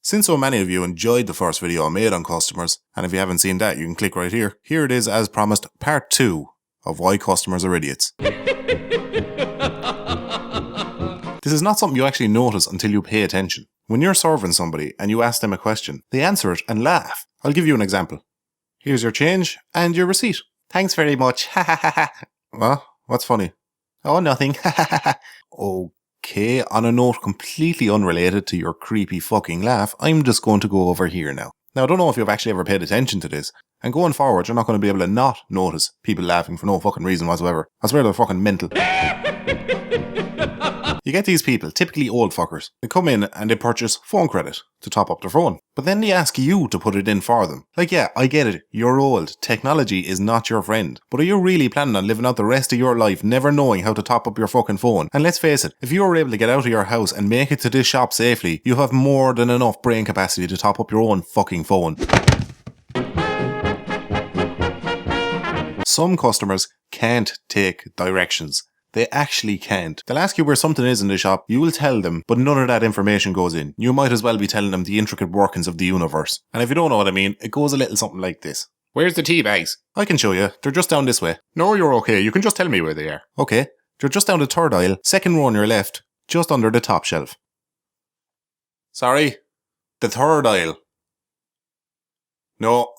Since so many of you enjoyed the first video I made on customers, and if you haven't seen that, you can click right here. Here it is, as promised, part 2 of why customers are idiots. This is not something you actually notice until you pay attention. When you're serving somebody and you ask them a question, they answer it and laugh. I'll give you an example. Here's your change and your receipt. Thanks very much. Ha ha ha ha. Well, what's funny? Oh, nothing. Ha ha ha ha. Okay, on a note completely unrelated to your creepy fucking laugh, I'm just going to go over here now. Now, I don't know if you've actually ever paid attention to this, and going forward, you're not going to be able to not notice people laughing for no fucking reason whatsoever. I swear they're fucking mental. You get these people, typically old fuckers. They come in and they purchase phone credit to top up their phone. But then they ask you to put it in for them. Like, yeah, I get it. You're old. Technology is not your friend. But are you really planning on living out the rest of your life never knowing how to top up your fucking phone? And let's face it, if you were able to get out of your house and make it to this shop safely, you have more than enough brain capacity to top up your own fucking phone. Some customers can't take directions. They actually can't. They'll ask you where something is in the shop, you will tell them, but none of that information goes in. You might as well be telling them the intricate workings of the universe. And if you don't know what I mean, it goes a little something like this. Where's the tea bags? I can show you. They're just down this way. No, you're okay. You can just tell me where they are. Okay. They're just down the third aisle, second row on your left, just under the top shelf. Sorry? The third aisle. No.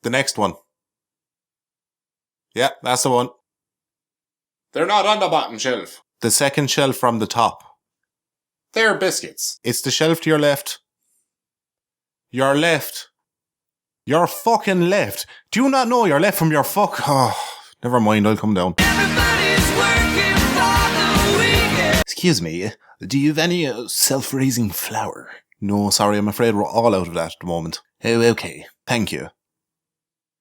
The next one. Yeah, that's the one. They're not on the bottom shelf. The second shelf from the top. They're biscuits. It's the shelf to your left. Your left. Your fucking left. Do you not know your left from your fuck? Oh, never mind, I'll come down. Everybody's working for the weekend. Excuse me, do you have any self-raising flour? No, sorry, I'm afraid we're all out of that at the moment. Oh, okay. Thank you.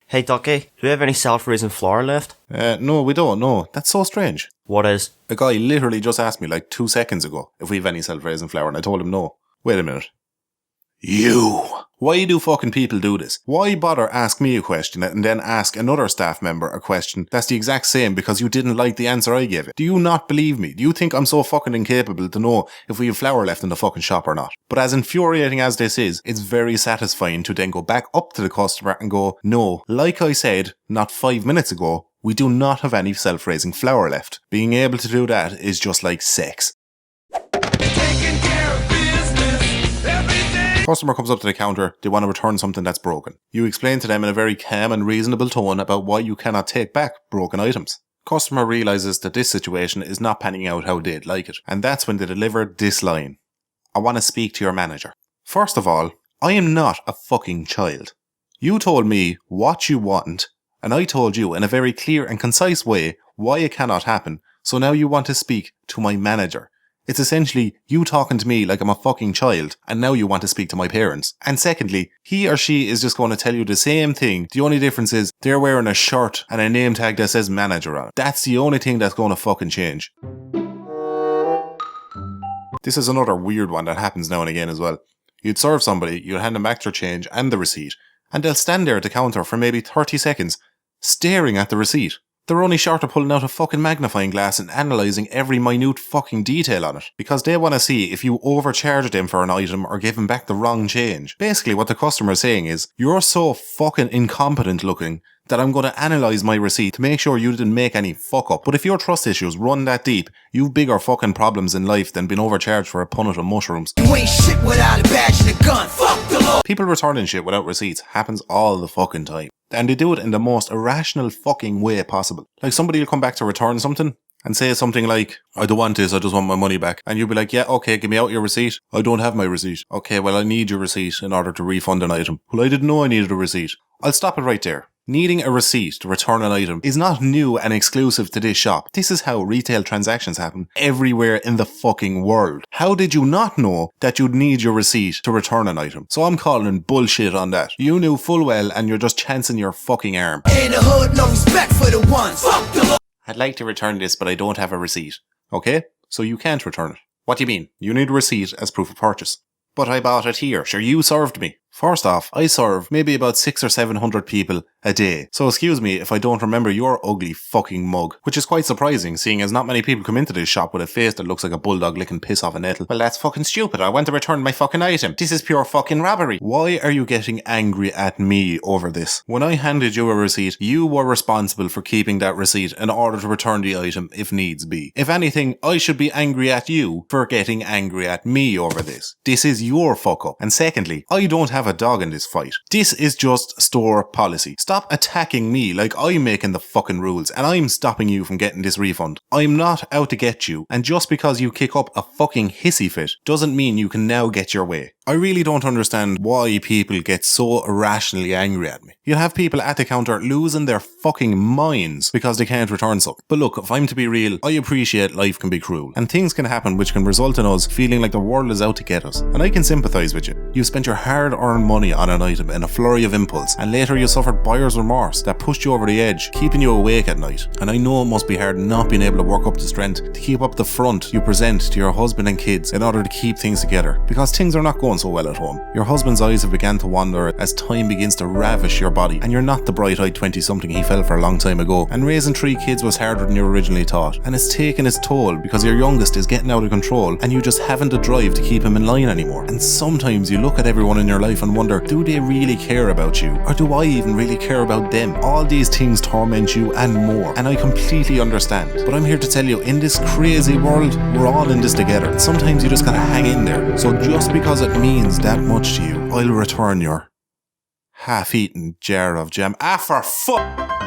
Hey Ducky, do we have any self-raising flour left? No, we don't, no. That's so strange. What is? A guy literally just asked me like 2 seconds ago if we have any self-raising flour, and I told him no. Wait a minute. You! Why do fucking people do this? Why bother ask me a question and then ask another staff member a question that's the exact same because you didn't like the answer I gave it? Do you not believe me? Do you think I'm so fucking incapable to know if we have flour left in the fucking shop or not? But as infuriating as this is, it's very satisfying to then go back up to the customer and go, no, like I said not 5 minutes ago, we do not have any self-raising flour left. Being able to do that is just like sex. Customer comes up to the counter, they want to return something that's broken. You explain to them in a very calm and reasonable tone about why you cannot take back broken items. Customer realises that this situation is not panning out how they'd like it, and that's when they deliver this line. I want to speak to your manager. First of all, I am not a fucking child. You told me what you want, and I told you in a very clear and concise way why it cannot happen, so now you want to speak to my manager. It's essentially you talking to me like I'm a fucking child, and now you want to speak to my parents. And secondly, he or she is just going to tell you the same thing. The only difference is they're wearing a shirt and a name tag that says manager on it. That's the only thing that's going to fucking change. This is another weird one that happens now and again as well. You'd serve somebody, you'd hand them back their change and the receipt, and they'll stand there at the counter for maybe 30 seconds, staring at the receipt. They're only short of pulling out a fucking magnifying glass and analysing every minute fucking detail on it, because they want to see if you overcharged them for an item or gave them back the wrong change. Basically what the customer is saying is, you're so fucking incompetent looking that I'm going to analyse my receipt to make sure you didn't make any fuck up. But if your trust issues run that deep, you've bigger fucking problems in life than being overcharged for a punnet of mushrooms. You ain't shit without a badge and a gun, fuck the law! People returning shit without receipts happens all the fucking time. And they do it in the most irrational fucking way possible. Like somebody will come back to return something and say something like, I don't want this, I just want my money back. And you'll be like, yeah, okay, give me out your receipt. I don't have my receipt. Okay, well I need your receipt in order to refund an item. Well, I didn't know I needed a receipt. I'll stop it right there. Needing a receipt to return an item is not new and exclusive to this shop. This is how retail transactions happen everywhere in the fucking world. How did you not know that you'd need your receipt to return an item? So I'm calling bullshit on that. You knew full well and you're just chancing your fucking arm. In the hood, no respect for the ones. Fuck the law. I'd like to return this, but I don't have a receipt. Okay? So you can't return it. What do you mean? You need a receipt as proof of purchase. But I bought it here. Sure, you served me. First off, I serve maybe about 600 or 700 people a day. So excuse me if I don't remember your ugly fucking mug. Which is quite surprising, seeing as not many people come into this shop with a face that looks like a bulldog licking piss off a nettle. Well, that's fucking stupid. I want to return my fucking item. This is pure fucking robbery. Why are you getting angry at me over this? When I handed you a receipt, you were responsible for keeping that receipt in order to return the item if needs be. If anything, I should be angry at you for getting angry at me over this. This is your fuck up. And secondly, I don't have a dog in this fight. This is just store policy. Stop attacking me like I'm making the fucking rules and I'm stopping you from getting this refund. I'm not out to get you, and just because you kick up a fucking hissy fit doesn't mean you can now get your way. I really don't understand why people get so irrationally angry at me. You'll have people at the counter losing their fucking minds because they can't return something. But look, if I'm to be real, I appreciate life can be cruel and things can happen which can result in us feeling like the world is out to get us. And I can sympathise with you. You've spent your hard-earned money on an item in a flurry of impulse, and later you suffered buyer's remorse that pushed you over the edge, keeping you awake at night. And I know it must be hard not being able to work up the strength to keep up the front you present to your husband and kids in order to keep things together, because things are not going so well at home. Your husband's eyes have begun to wander as time begins to ravish your body, and you're not the bright-eyed 20-something he felt for a long time ago. And raising 3 kids was harder than you originally thought, and it's taken its toll because your youngest is getting out of control and you just haven't the drive to keep him in line anymore. And sometimes you look at everyone in your life and wonder, do they really care about you? Or do I even really care about them? All these things torment you and more, and I completely understand. But I'm here to tell you, in this crazy world, we're all in this together. And sometimes you just gotta hang in there. So just because it means that much to you, I'll return your half-eaten jar of jam. Ah, for fuck!